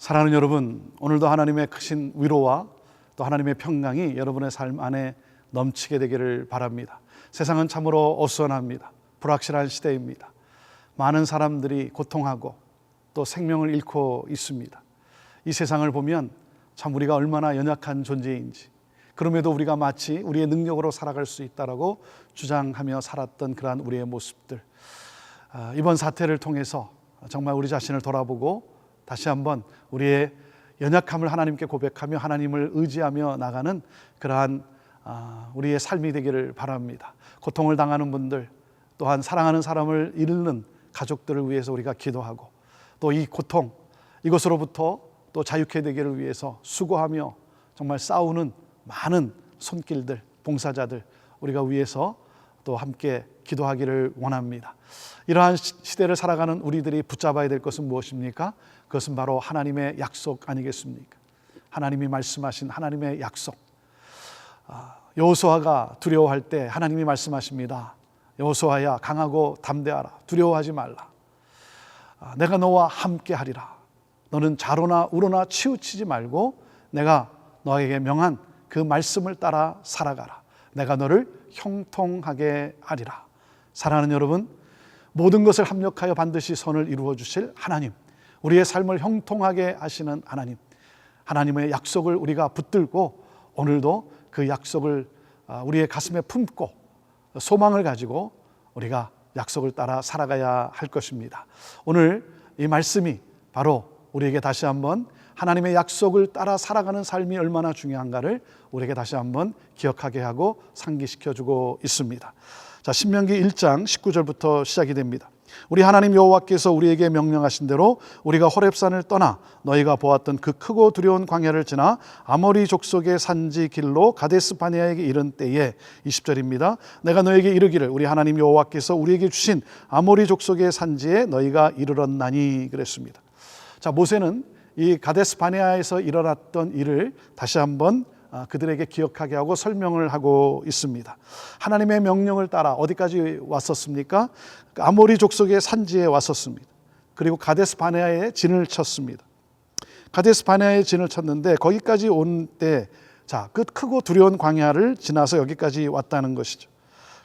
사랑하는 여러분, 오늘도 하나님의 크신 위로와 또 하나님의 평강이 여러분의 삶 안에 넘치게 되기를 바랍니다. 세상은 참으로 어수선합니다. 불확실한 시대입니다. 많은 사람들이 고통하고 또 생명을 잃고 있습니다. 이 세상을 보면 참 우리가 얼마나 연약한 존재인지, 그럼에도 우리가 마치 우리의 능력으로 살아갈 수 있다라고 주장하며 살았던 그러한 우리의 모습들, 이번 사태를 통해서 정말 우리 자신을 돌아보고 다시 한번 우리의 연약함을 하나님께 고백하며 하나님을 의지하며 나가는 그러한 우리의 삶이 되기를 바랍니다. 고통을 당하는 분들, 또한 사랑하는 사람을 잃는 가족들을 위해서 우리가 기도하고, 또 이 고통, 이것으로부터 또 자유케 되기를 위해서 수고하며 정말 싸우는 많은 손길들, 봉사자들 우리가 위해서 또 함께 기도하기를 원합니다. 이러한 시대를 살아가는 우리들이 붙잡아야 될 것은 무엇입니까? 그것은 바로 하나님의 약속 아니겠습니까? 하나님이 말씀하신 하나님의 약속. 여호수아가 두려워할 때 하나님이 말씀하십니다. 여호수아야, 강하고 담대하라. 두려워하지 말라. 내가 너와 함께 하리라. 너는 좌로나 우로나 치우치지 말고 내가 너에게 명한 그 말씀을 따라 살아가라. 내가 너를 형통하게 하리라. 사랑하는 여러분, 모든 것을 합력하여 반드시 선을 이루어 주실 하나님, 우리의 삶을 형통하게 하시는 하나님, 하나님의 약속을 우리가 붙들고 오늘도 그 약속을 우리의 가슴에 품고 소망을 가지고 우리가 약속을 따라 살아가야 할 것입니다. 오늘 이 말씀이 바로 우리에게 다시 한번 하나님의 약속을 따라 살아가는 삶이 얼마나 중요한가를 우리에게 다시 한번 기억하게 하고 상기시켜주고 있습니다. 자, 신명기 1장 19절부터 시작이 됩니다. 우리 하나님 여호와께서 우리에게 명령하신 대로 우리가 호렙산을 떠나 너희가 보았던 그 크고 두려운 광야를 지나 아모리 족속의 산지 길로 가데스 바네아에게 이른 때에, 20절입니다. 내가 너에게 이르기를 우리 하나님 여호와께서 우리에게 주신 아모리 족속의 산지에 너희가 이르렀나니 그랬습니다. 자, 모세는 이 가데스 바네아에서 일어났던 일을 다시 한번 그들에게 기억하게 하고 설명을 하고 있습니다. 하나님의 명령을 따라 어디까지 왔었습니까? 아모리 족속의 산지에 왔었습니다. 그리고 가데스 바네아에 진을 쳤습니다. 가데스 바네아에 진을 쳤는데 거기까지 온 때, 자, 그 크고 두려운 광야를 지나서 여기까지 왔다는 것이죠.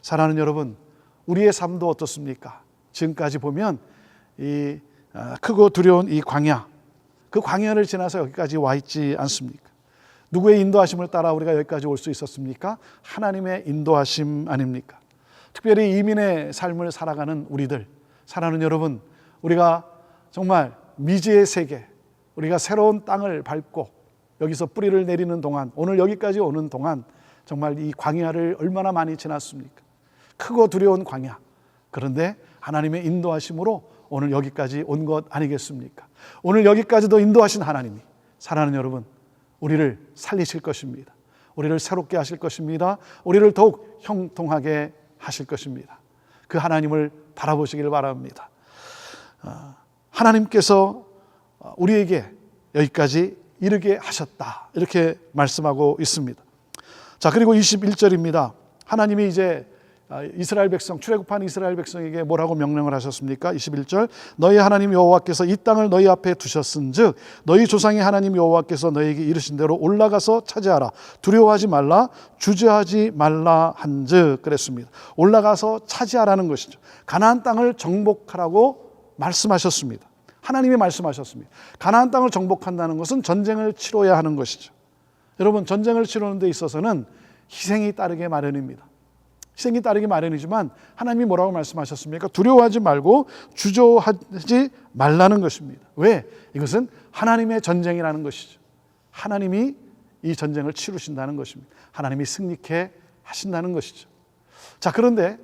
사랑하는 여러분, 우리의 삶도 어떻습니까? 지금까지 보면 이 크고 두려운 이 광야, 그 광야를 지나서 여기까지 와 있지 않습니까? 누구의 인도하심을 따라 우리가 여기까지 올 수 있었습니까? 하나님의 인도하심 아닙니까? 특별히 이민의 삶을 살아가는 우리들, 사랑하는 여러분, 우리가 정말 미지의 세계, 우리가 새로운 땅을 밟고 여기서 뿌리를 내리는 동안, 오늘 여기까지 오는 동안 정말 이 광야를 얼마나 많이 지났습니까? 크고 두려운 광야. 그런데 하나님의 인도하심으로 오늘 여기까지 온 것 아니겠습니까? 오늘 여기까지도 인도하신 하나님이, 사랑하는 여러분, 우리를 살리실 것입니다. 우리를 새롭게 하실 것입니다. 우리를 더욱 형통하게 하실 것입니다. 그 하나님을 바라보시길 바랍니다. 하나님께서 우리에게 여기까지 이르게 하셨다, 이렇게 말씀하고 있습니다. 자, 그리고 21절입니다. 하나님이 이제 이스라엘 백성, 출애굽한 이스라엘 백성에게 뭐라고 명령을 하셨습니까? 21절, 너희 하나님 여호와께서 이 땅을 너희 앞에 두셨은즉 너희 조상의 하나님 여호와께서 너희에게 이르신 대로 올라가서 차지하라. 두려워하지 말라, 주저하지 말라 한즉 그랬습니다. 올라가서 차지하라는 것이죠. 가나안 땅을 정복하라고 말씀하셨습니다. 하나님이 말씀하셨습니다. 가나안 땅을 정복한다는 것은 전쟁을 치러야 하는 것이죠. 여러분, 전쟁을 치르는 데 있어서는 희생이 따르게 마련입니다. 희생이 따르기 마련이지만 하나님이 뭐라고 말씀하셨습니까? 두려워하지 말고 주저하지 말라는 것입니다. 왜? 이것은 하나님의 전쟁이라는 것이죠. 하나님이 이 전쟁을 치르신다는 것입니다. 하나님이 승리케 하신다는 것이죠. 자, 그런데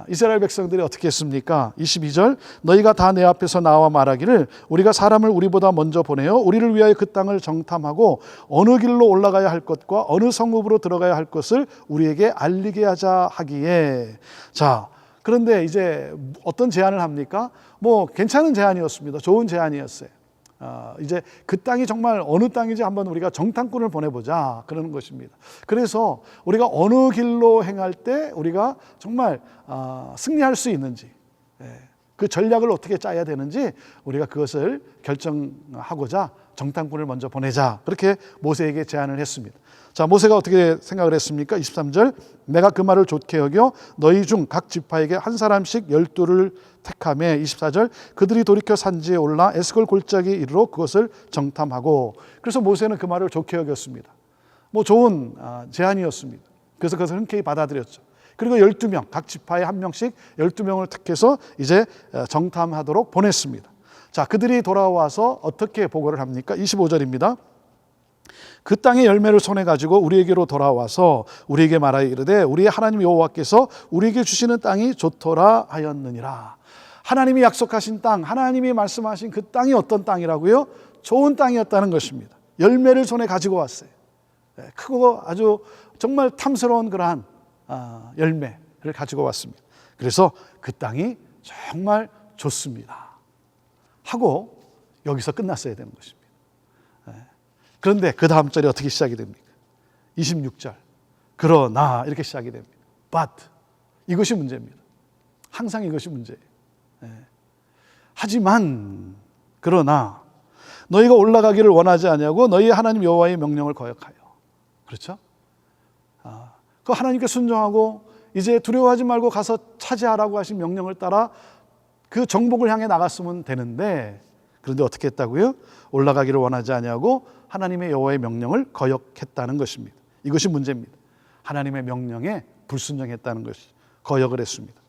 이스라엘 백성들이 어떻게 했습니까? 22절, 너희가 다 내 앞에서 나와 말하기를 우리가 사람을 우리보다 먼저 보내어 우리를 위하여 그 땅을 정탐하고 어느 길로 올라가야 할 것과 어느 성읍으로 들어가야 할 것을 우리에게 알리게 하자 하기에. 자, 그런데 이제 어떤 제안을 합니까? 뭐 괜찮은 제안이었습니다. 좋은 제안이었어요. 이제 그 땅이 정말 어느 땅인지 한번 우리가 정탐꾼을 보내보자, 그러는 것입니다. 그래서 우리가 어느 길로 행할 때 우리가 정말 승리할 수 있는지, 그 전략을 어떻게 짜야 되는지 우리가 그것을 결정하고자 정탐꾼을 먼저 보내자. 그렇게 모세에게 제안을 했습니다. 자, 모세가 어떻게 생각을 했습니까? 23절, 내가 그 말을 좋게 여겨 너희 중 각 지파에게 한 사람씩 12를 택하매. 24절, 그들이 돌이켜 산지에 올라 에스골 골짜기 이르러 그것을 정탐하고. 그래서 모세는 그 말을 좋게 여겼습니다. 좋은 제안이었습니다. 그래서 그것을 흔쾌히 받아들였죠. 그리고 12명, 각 지파에 한 명씩 12명을 택해서 이제 정탐하도록 보냈습니다. 자, 그들이 돌아와서 어떻게 보고를 합니까? 25절입니다. 그 땅의 열매를 손에 가지고 우리에게로 돌아와서 우리에게 말하여 이르되 우리의 하나님 여호와께서 우리에게 주시는 땅이 좋더라 하였느니라. 하나님이 약속하신 땅, 하나님이 말씀하신 그 땅이 어떤 땅이라고요? 좋은 땅이었다는 것입니다. 열매를 손에 가지고 왔어요. 크고 아주 정말 탐스러운 그러한 열매를 가지고 왔습니다. 그래서 그 땅이 정말 좋습니다 하고 여기서 끝났어야 되는 것입니다. 그런데 그 다음 절이 어떻게 시작이 됩니까? 26절, 그러나 이렇게 시작이 됩니다. But, 이것이 문제입니다. 항상 이것이 문제예요. 하지만 그러나 너희가 올라가기를 원하지 아니하고 너희 하나님 여호와의 명령을 거역하여. 그렇죠? 그 하나님께 순종하고 이제 두려워하지 말고 가서 차지하라고 하신 명령을 따라 그 정복을 향해 나갔으면 되는데, 그런데 어떻게 했다고요? 올라가기를 원하지 아니하고 하나님의 여호와의 명령을 거역했다는 것입니다. 이것이 문제입니다. 하나님의 명령에 불순종했다는 것이, 거역을 했습니다.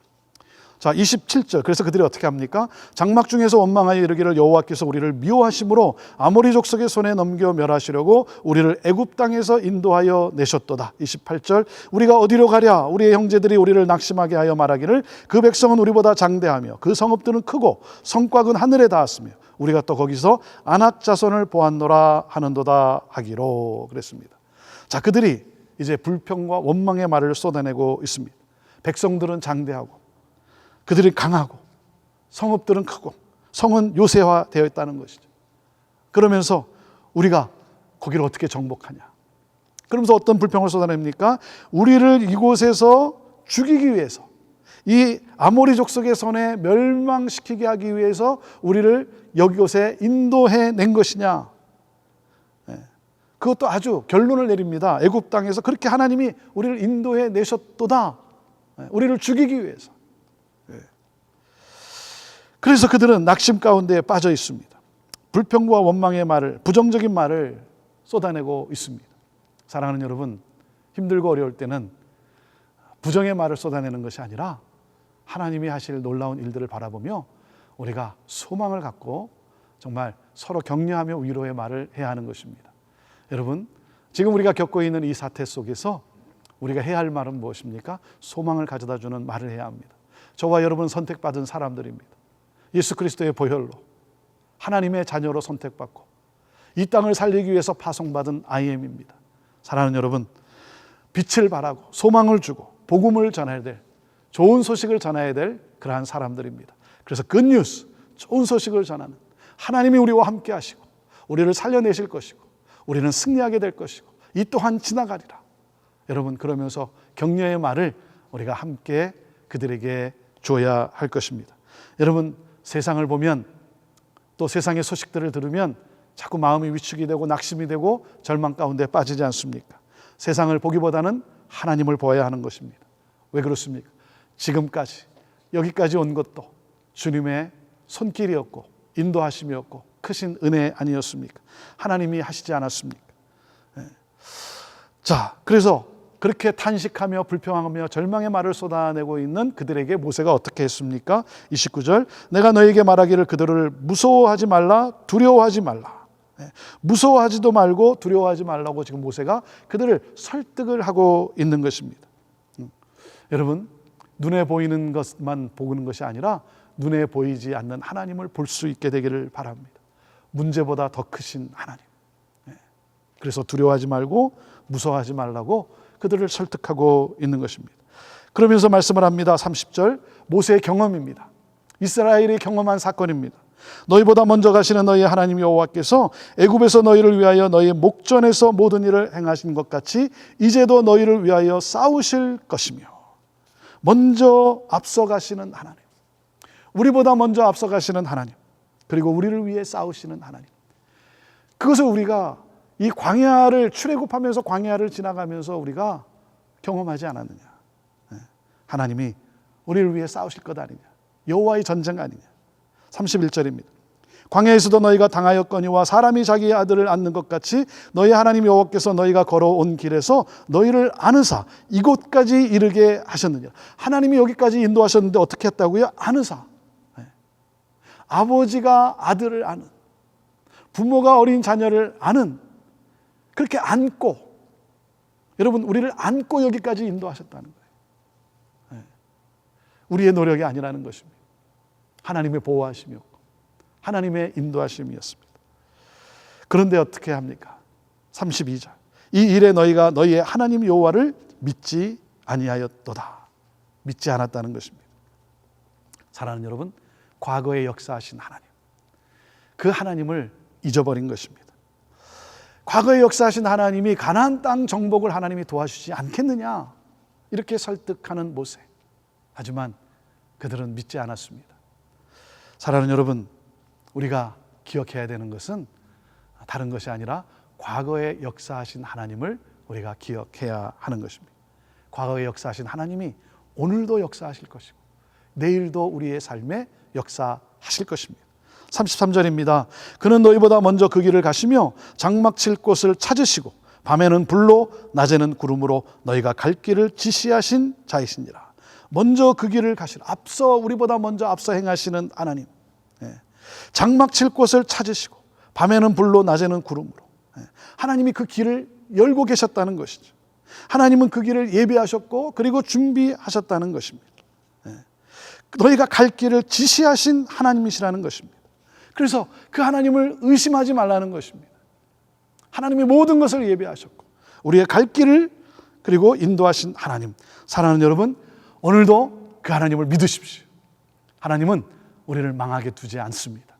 자, 27절. 그래서 그들이 어떻게 합니까? 장막 중에서 원망하여 이르기를 여호와께서 우리를 미워하심으로 아모리 족속의 손에 넘겨 멸하시려고 우리를 애굽 땅에서 인도하여 내셨도다. 28절. 우리가 어디로 가랴? 우리의 형제들이 우리를 낙심하게 하여 말하기를 그 백성은 우리보다 장대하며 그 성읍들은 크고 성곽은 하늘에 닿았으며 우리가 또 거기서 아낙 자손을 보았노라 하는도다 하기로 그랬습니다. 자, 그들이 이제 불평과 원망의 말을 쏟아내고 있습니다. 백성들은 장대하고 그들이 강하고 성읍들은 크고 성은 요새화되어 있다는 것이죠. 그러면서 우리가 거기를 어떻게 정복하냐? 그러면서 어떤 불평을 쏟아냅니까? 우리를 이곳에서 죽이기 위해서, 이 아모리 족속의 손에 멸망시키게 하기 위해서 우리를 여기곳에 인도해 낸 것이냐? 그것도 아주 결론을 내립니다. 애굽 땅에서 그렇게 하나님이 우리를 인도해 내셨도다. 우리를 죽이기 위해서. 그래서 그들은 낙심 가운데 빠져 있습니다. 불평과 원망의 말을, 부정적인 말을 쏟아내고 있습니다. 사랑하는 여러분, 힘들고 어려울 때는 부정의 말을 쏟아내는 것이 아니라 하나님이 하실 놀라운 일들을 바라보며 우리가 소망을 갖고 정말 서로 격려하며 위로의 말을 해야 하는 것입니다. 여러분, 지금 우리가 겪고 있는 이 사태 속에서 우리가 해야 할 말은 무엇입니까? 소망을 가져다 주는 말을 해야 합니다. 저와 여러분 선택받은 사람들입니다. 예수 그리스도의 보혈로 하나님의 자녀로 선택받고 이 땅을 살리기 위해서 파송받은 IM입니다. 사랑하는 여러분, 빛을 발하고 소망을 주고 복음을 전해야 될, 좋은 소식을 전해야 될 그러한 사람들입니다. 그래서 굿뉴스, 좋은 소식을 전하는, 하나님이 우리와 함께 하시고 우리를 살려내실 것이고 우리는 승리하게 될 것이고 이 또한 지나가리라. 여러분, 그러면서 격려의 말을 우리가 함께 그들에게 줘야 할 것입니다. 여러분, 세상을 보면, 또 세상의 소식들을 들으면 자꾸 마음이 위축이 되고 낙심이 되고 절망 가운데 빠지지 않습니까? 세상을 보기보다는 하나님을 보아야 하는 것입니다. 왜 그렇습니까? 지금까지 여기까지 온 것도 주님의 손길이었고 인도하심이었고 크신 은혜 아니었습니까? 하나님이 하시지 않았습니까? 자, 그래서 그렇게 탄식하며 불평하며 절망의 말을 쏟아내고 있는 그들에게 모세가 어떻게 했습니까? 29절, 내가 너에게 말하기를 그들을 무서워하지 말라, 두려워하지 말라. 무서워하지도 말고 두려워하지 말라고 지금 모세가 그들을 설득을 하고 있는 것입니다. 여러분, 눈에 보이는 것만 보는 것이 아니라 눈에 보이지 않는 하나님을 볼 수 있게 되기를 바랍니다. 문제보다 더 크신 하나님. 그래서 두려워하지 말고 무서워하지 말라고 그들을 설득하고 있는 것입니다. 그러면서 말씀을 합니다. 30절, 모세의 경험입니다. 이스라엘이 경험한 사건입니다. 너희보다 먼저 가시는 너희 하나님 여호와께서 애굽에서 너희를 위하여 너희 목전에서 모든 일을 행하신 것 같이 이제도 너희를 위하여 싸우실 것이며, 먼저 앞서 가시는 하나님. 우리보다 먼저 앞서가시는 하나님, 그리고 우리를 위해 싸우시는 하나님, 그것을 우리가 이 광야를 출애굽하면서 광야를 지나가면서 우리가 경험하지 않았느냐. 하나님이 우리를 위해 싸우실 것 아니냐, 여호와의 전쟁 아니냐. 31절입니다. 광야에서도 너희가 당하였거니와 사람이 자기의 아들을 안는 것 같이 너희 하나님 여호와께서 너희가 걸어온 길에서 너희를 안으사 이곳까지 이르게 하셨느니라. 하나님이 여기까지 인도하셨는데 어떻게 했다고요? 안으사. 아버지가 아들을 아는, 부모가 어린 자녀를 아는, 그렇게 안고, 여러분 우리를 안고 여기까지 인도하셨다는 거예요. 우리의 노력이 아니라는 것입니다. 하나님의 보호하심이었고 하나님의 인도하심이었습니다. 그런데 어떻게 합니까? 32절. 이 일에 너희가 너희의 하나님 여호와를 믿지 아니하였도다. 믿지 않았다는 것입니다. 사랑하는 여러분, 과거에 역사하신 하나님, 그 하나님을 잊어버린 것입니다. 과거에 역사하신 하나님이 가나안 땅 정복을 하나님이 도와주지 않겠느냐, 이렇게 설득하는 모세. 하지만 그들은 믿지 않았습니다. 사랑하는 여러분, 우리가 기억해야 되는 것은 다른 것이 아니라 과거에 역사하신 하나님을 우리가 기억해야 하는 것입니다. 과거에 역사하신 하나님이 오늘도 역사하실 것이고 내일도 우리의 삶에 역사하실 것입니다. 33절입니다. 그는 너희보다 먼저 그 길을 가시며 장막 칠 곳을 찾으시고 밤에는 불로 낮에는 구름으로 너희가 갈 길을 지시하신 자이시니라. 먼저 그 길을 가시라. 우리보다 먼저 앞서 행하시는 하나님. 장막 칠 곳을 찾으시고 밤에는 불로 낮에는 구름으로, 하나님이 그 길을 열고 계셨다는 것이죠. 하나님은 그 길을 예비하셨고 그리고 준비하셨다는 것입니다. 너희가 갈 길을 지시하신 하나님이시라는 것입니다. 그래서 그 하나님을 의심하지 말라는 것입니다. 하나님이 모든 것을 예비하셨고 우리의 갈 길을 그리고 인도하신 하나님. 사랑하는 여러분, 오늘도 그 하나님을 믿으십시오. 하나님은 우리를 망하게 두지 않습니다.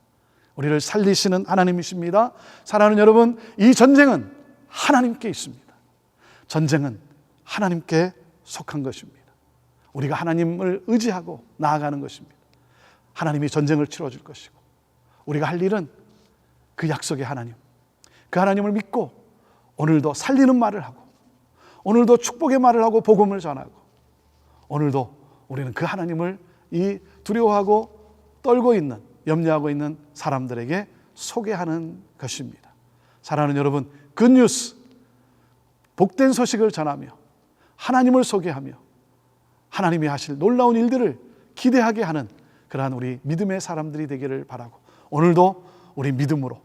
우리를 살리시는 하나님이십니다. 사랑하는 여러분, 이 전쟁은 하나님께 있습니다. 전쟁은 하나님께 속한 것입니다. 우리가 하나님을 의지하고 나아가는 것입니다. 하나님이 전쟁을 치러줄 것이고 우리가 할 일은 그 약속의 하나님, 그 하나님을 믿고 오늘도 살리는 말을 하고 오늘도 축복의 말을 하고 복음을 전하고 오늘도 우리는 그 하나님을 이 두려워하고 떨고 있는, 염려하고 있는 사람들에게 소개하는 것입니다. 사랑하는 여러분, 굿뉴스, 복된 소식을 전하며 하나님을 소개하며 하나님이 하실 놀라운 일들을 기대하게 하는 그러한 우리 믿음의 사람들이 되기를 바라고, 오늘도 우리 믿음으로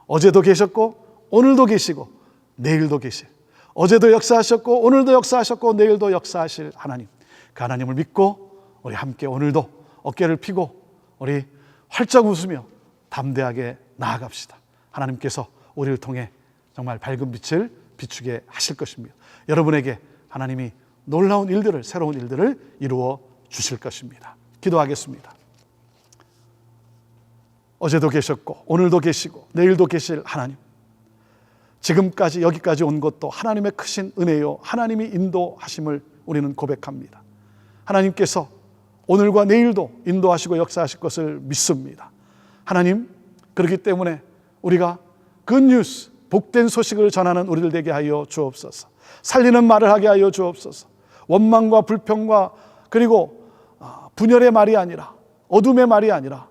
어제도 계셨고 오늘도 계시고 내일도 계실, 어제도 역사하셨고 오늘도 역사하셨고 내일도 역사하실 하나님, 그 하나님을 믿고 우리 함께 오늘도 어깨를 펴고 우리 활짝 웃으며 담대하게 나아갑시다. 하나님께서 우리를 통해 정말 밝은 빛을 비추게 하실 것입니다. 여러분에게 하나님이 놀라운 일들을, 새로운 일들을 이루어 주실 것입니다. 기도하겠습니다. 어제도 계셨고 오늘도 계시고 내일도 계실 하나님, 지금까지 여기까지 온 것도 하나님의 크신 은혜요, 하나님이 인도하심을 우리는 고백합니다. 하나님께서 오늘과 내일도 인도하시고 역사하실 것을 믿습니다. 하나님, 그렇기 때문에 우리가 굿뉴스, 복된 소식을 전하는 우리들 되게 하여 주옵소서. 살리는 말을 하게 하여 주옵소서. 원망과 불평과 그리고 분열의 말이 아니라, 어둠의 말이 아니라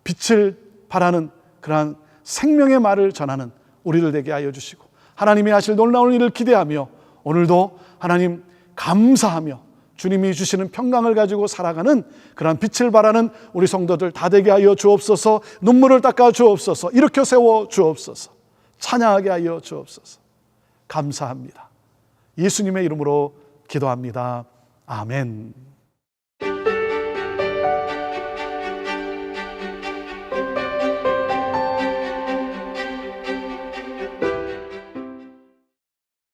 빛을 바라는 그러한 생명의 말을 전하는 우리들 되게 하여 주시고, 하나님이 하실 놀라운 일을 기대하며 오늘도 하나님 감사하며 주님이 주시는 평강을 가지고 살아가는 그러한 빛을 바라는 우리 성도들 다 되게 하여 주옵소서. 눈물을 닦아 주옵소서. 일으켜 세워 주옵소서. 찬양하게 하여 주옵소서. 감사합니다. 예수님의 이름으로 기도합니다. 아멘.